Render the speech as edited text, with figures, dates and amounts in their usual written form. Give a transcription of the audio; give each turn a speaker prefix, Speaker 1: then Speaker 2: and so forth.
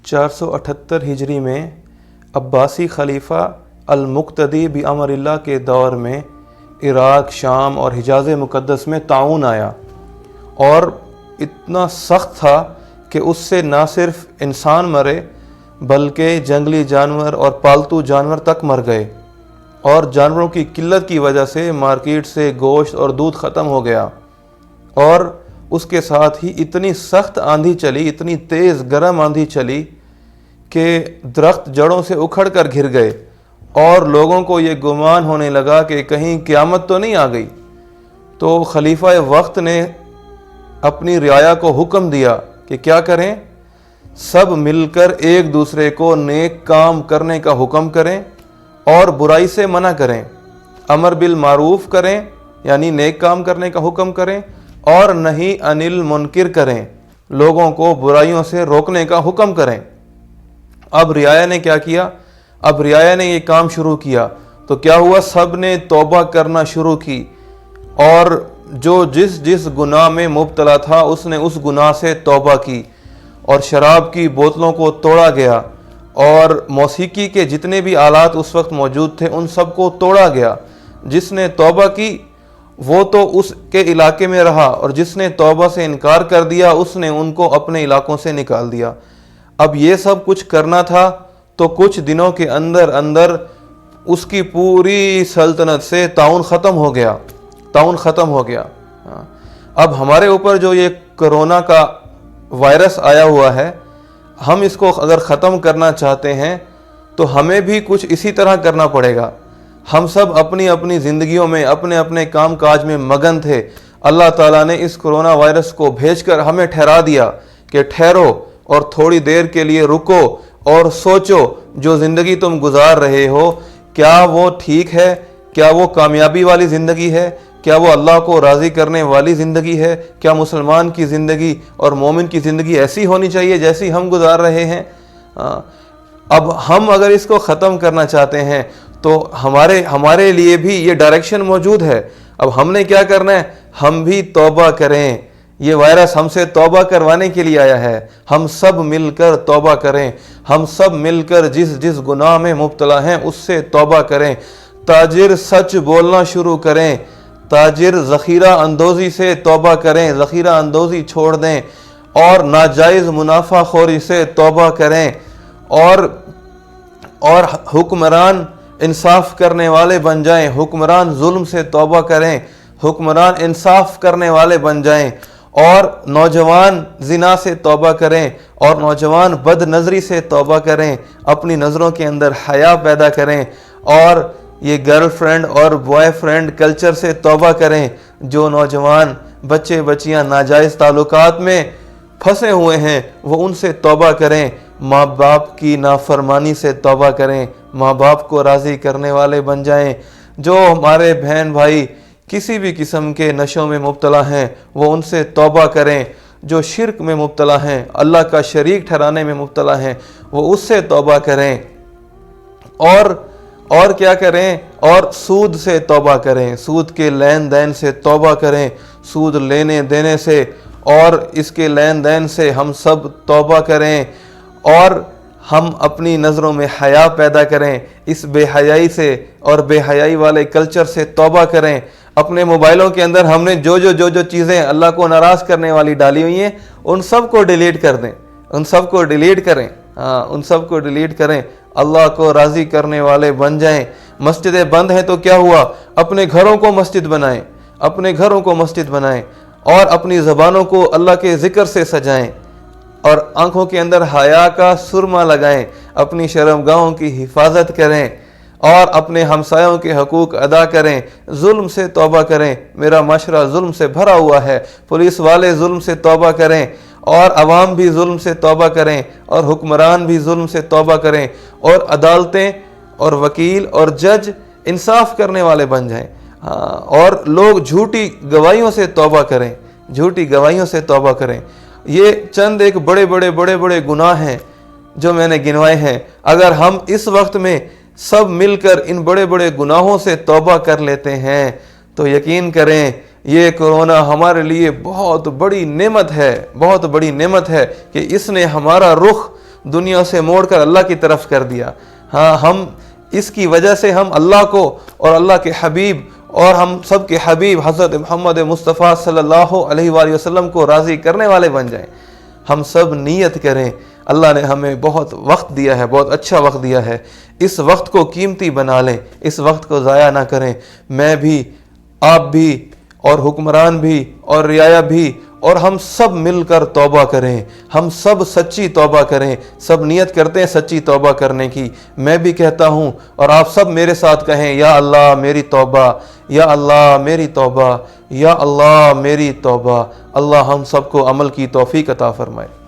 Speaker 1: 478 ہجری میں عباسی خلیفہ المقتدی بامراللہ کے دور میں عراق، شام اور حجاز مقدس میں طاعون آیا، اور اتنا سخت تھا کہ اس سے نہ صرف انسان مرے بلکہ جنگلی جانور اور پالتو جانور تک مر گئے، اور جانوروں کی قلت کی وجہ سے مارکیٹ سے گوشت اور دودھ ختم ہو گیا، اور اس کے ساتھ ہی اتنی سخت آندھی چلی، اتنی تیز گرم آندھی چلی کہ درخت جڑوں سے اکھڑ کر گر گئے، اور لوگوں کو یہ گمان ہونے لگا کہ کہیں قیامت تو نہیں آ گئی۔ تو خلیفہ وقت نے اپنی رعایا کو حکم دیا کہ کیا کریں، سب مل کر ایک دوسرے کو نیک کام کرنے کا حکم کریں اور برائی سے منع کریں، امر بالمعروف کریں یعنی نیک کام کرنے کا حکم کریں، اور نہی عن المنکر کریں، لوگوں کو برائیوں سے روکنے کا حکم کریں۔ اب رعایا نے کیا کیا؟ اب رعایا نے یہ کام شروع کیا تو کیا ہوا؟ سب نے توبہ کرنا شروع کی، اور جو جس گناہ میں مبتلا تھا اس نے اس گناہ سے توبہ کی، اور شراب کی بوتلوں کو توڑا گیا، اور موسیقی کے جتنے بھی آلات اس وقت موجود تھے ان سب کو توڑا گیا۔ جس نے توبہ کی وہ تو اس کے علاقے میں رہا، اور جس نے توبہ سے انکار کر دیا اس نے ان کو اپنے علاقوں سے نکال دیا۔ اب یہ سب کچھ کرنا تھا تو کچھ دنوں کے اندر اس کی پوری سلطنت سے طاعون ختم ہو گیا، طاعون ختم ہو گیا۔ اب ہمارے اوپر جو یہ کرونا کا وائرس آیا ہوا ہے، ہم اس کو اگر ختم کرنا چاہتے ہیں تو ہمیں بھی کچھ اسی طرح کرنا پڑے گا۔ ہم سب اپنی اپنی زندگیوں میں اپنے اپنے کام کاج میں مگن تھے، اللہ تعالیٰ نے اس کرونا وائرس کو بھیج کر ہمیں ٹھہرا دیا کہ ٹھہرو اور تھوڑی دیر کے لیے رکو اور سوچو جو زندگی تم گزار رہے ہو کیا وہ ٹھیک ہے؟ کیا وہ کامیابی والی زندگی ہے؟ کیا وہ اللہ کو راضی کرنے والی زندگی ہے؟ کیا مسلمان کی زندگی اور مومن کی زندگی ایسی ہونی چاہیے جیسی ہم گزار رہے ہیں؟ اب ہم اگر اس کو ختم کرنا چاہتے ہیں تو ہمارے لیے بھی یہ ڈائریکشن موجود ہے۔ اب ہم نے کیا کرنا ہے؟ ہم بھی توبہ کریں۔ یہ وائرس ہم سے توبہ کروانے کے لیے آیا ہے، ہم سب مل کر توبہ کریں، ہم سب مل کر جس گناہ میں مبتلا ہیں اس سے توبہ کریں۔ تاجر سچ بولنا شروع کریں، تاجر ذخیرہ اندوزی سے توبہ کریں، ذخیرہ اندوزی چھوڑ دیں، اور ناجائز منافع خوری سے توبہ کریں، اور حکمران انصاف کرنے والے بن جائیں، حکمران ظلم سے توبہ کریں، حکمران انصاف کرنے والے بن جائیں، اور نوجوان زنا سے توبہ کریں، اور نوجوان بد نظری سے توبہ کریں، اپنی نظروں کے اندر حیا پیدا کریں، اور یہ گرل فرینڈ اور بوائے فرینڈ کلچر سے توبہ کریں۔ جو نوجوان بچے بچیاں ناجائز تعلقات میں پھنسے ہوئے ہیں وہ ان سے توبہ کریں، ماں باپ کی نافرمانی سے توبہ کریں، ماں باپ کو راضی کرنے والے بن جائیں۔ جو ہمارے بہن بھائی کسی بھی قسم کے نشوں میں مبتلا ہیں وہ ان سے توبہ کریں، جو شرک میں مبتلا ہیں، اللہ کا شریک ٹھہرانے میں مبتلا ہیں، وہ اس سے توبہ کریں، اور کیا کریں؟ اور سود سے توبہ کریں، سود کے لین دین سے توبہ کریں، سود لینے دینے سے اور اس کے لین دین سے ہم سب توبہ کریں، اور ہم اپنی نظروں میں حیا پیدا کریں، اس بے حیائی سے اور بے حیائی والے کلچر سے توبہ کریں۔ اپنے موبائلوں کے اندر ہم نے جو چیزیں اللہ کو ناراض کرنے والی ڈالی ہوئی ہیں ان سب کو ڈیلیٹ کر دیں، ان سب کو ڈیلیٹ کریں، ان سب کو ڈیلیٹ کریں، اللہ کو راضی کرنے والے بن جائیں۔ مسجدیں بند ہیں تو کیا ہوا؟ اپنے گھروں کو مسجد بنائیں، اپنے گھروں کو مسجد بنائیں، اور اپنی زبانوں کو اللہ کے ذکر سے سجائیں، اور آنکھوں کے اندر حیا کا سرما لگائیں، اپنی شرمگاہوں کی حفاظت کریں، اور اپنے ہمسایوں کے حقوق ادا کریں، ظلم سے توبہ کریں۔ میرا معاشرہ ظلم سے بھرا ہوا ہے، پولیس والے ظلم سے توبہ کریں، اور عوام بھی ظلم سے توبہ کریں، اور حکمران بھی ظلم سے توبہ کریں، اور عدالتیں اور وکیل اور جج انصاف کرنے والے بن جائیں، اور لوگ جھوٹی گواہیوں سے توبہ کریں، جھوٹی گواہیوں سے توبہ کریں۔ یہ چند ایک بڑے بڑے گناہ ہیں جو میں نے گنوائے ہیں۔ اگر ہم اس وقت میں سب مل کر ان بڑے گناہوں سے توبہ کر لیتے ہیں تو یقین کریں یہ کرونا ہمارے لیے بہت بڑی نعمت ہے، بہت بڑی نعمت ہے کہ اس نے ہمارا رخ دنیا سے موڑ کر اللہ کی طرف کر دیا۔ ہاں، ہم اس کی وجہ سے ہم اللہ کو اور اللہ کے حبیب اور ہم سب کے حبیب حضرت محمد مصطفیٰ صلی اللہ علیہ وآلہ وسلم کو راضی کرنے والے بن جائیں۔ ہم سب نیت کریں، اللہ نے ہمیں بہت وقت دیا ہے، بہت اچھا وقت دیا ہے، اس وقت کو قیمتی بنا لیں، اس وقت کو ضائع نہ کریں۔ میں بھی، آپ بھی، اور حکمران بھی، اور رعایا بھی، اور ہم سب مل کر توبہ کریں، ہم سب سچی توبہ کریں۔ سب نیت کرتے ہیں سچی توبہ کرنے کی، میں بھی کہتا ہوں اور آپ سب میرے ساتھ کہیں، یا اللہ میری توبہ، یا اللہ میری توبہ، یا اللہ میری توبہ۔ اللہ ہم سب کو عمل کی توفیق عطا فرمائے۔